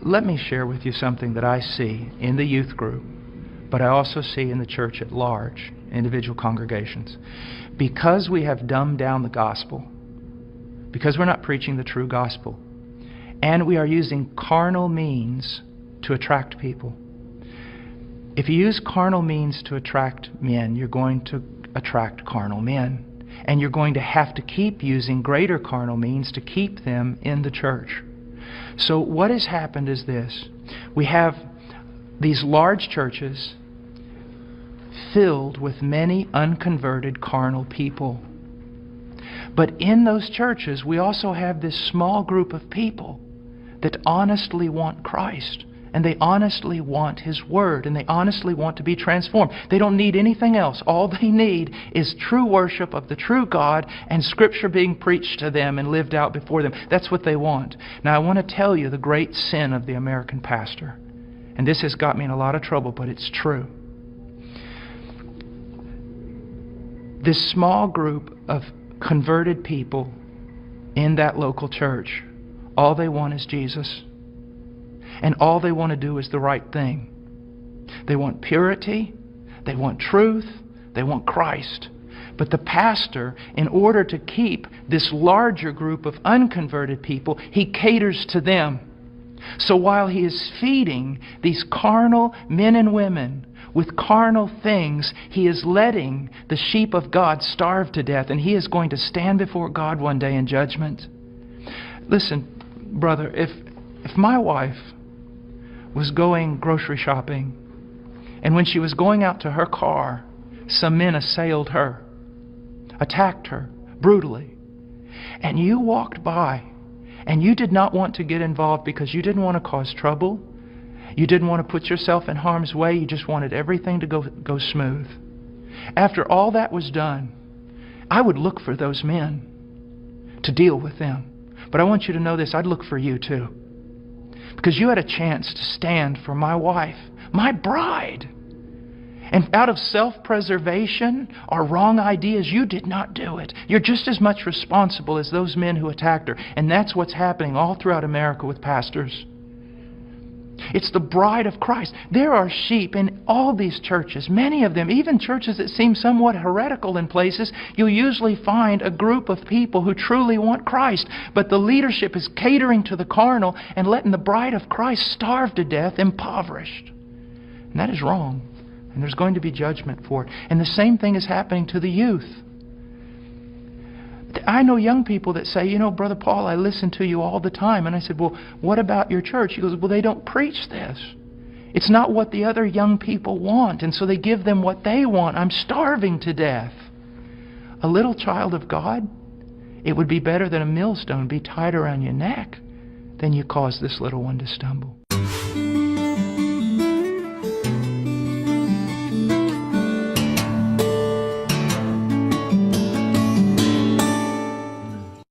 Let me share with you something that I see in the youth group, but I also see in the church at large, individual congregations. Because we have dumbed down the gospel, because we're not preaching the true gospel, and we are using carnal means to attract people. If you use carnal means to attract men, you're going to attract carnal men. And you're going to have to keep using greater carnal means to keep them in the church. So what has happened is this. We have these large churches filled with many unconverted carnal people. But in those churches, we also have this small group of people that honestly want Christ. And they honestly want His Word. And they honestly want to be transformed. They don't need anything else. All they need is true worship of the true God and Scripture being preached to them and lived out before them. That's what they want. Now I want to tell you the great sin of the American pastor. And this has got me in a lot of trouble, but it's true. This small group of converted people in that local church, all they want is Jesus. And all they want to do is the right thing. They want purity, they want truth, they want Christ. But the pastor, in order to keep this larger group of unconverted people, he caters to them. So while he is feeding these carnal men and women with carnal things, he is letting the sheep of God starve to death, and he is going to stand before God one day in judgment. Listen, brother, if my wife was going grocery shopping, and when she was going out to her car, some men assailed her, attacked her brutally, and you walked by, and you did not want to get involved because you didn't want to cause trouble, you didn't want to put yourself in harm's way, you just wanted everything to go smooth. After all that was done, I would look for those men to deal with them. But I want you to know this, I'd look for you too. Because you had a chance to stand for my wife, my bride. And out of self-preservation or wrong ideas, you did not do it. You're just as much responsible as those men who attacked her. And that's what's happening all throughout America with pastors. It's the bride of Christ. There are sheep in all these churches, many of them, even churches that seem somewhat heretical in places. You'll usually find a group of people who truly want Christ, but the leadership is catering to the carnal and letting the bride of Christ starve to death, impoverished. And that is wrong. And there's going to be judgment for it. And the same thing is happening to the youth. I know young people that say, you know, Brother Paul, I listen to you all the time. And I said, well, what about your church? He goes, well, they don't preach this. It's not what the other young people want. And so they give them what they want. I'm starving to death. A little child of God, it would be better than a millstone be tied around your neck than you cause this little one to stumble.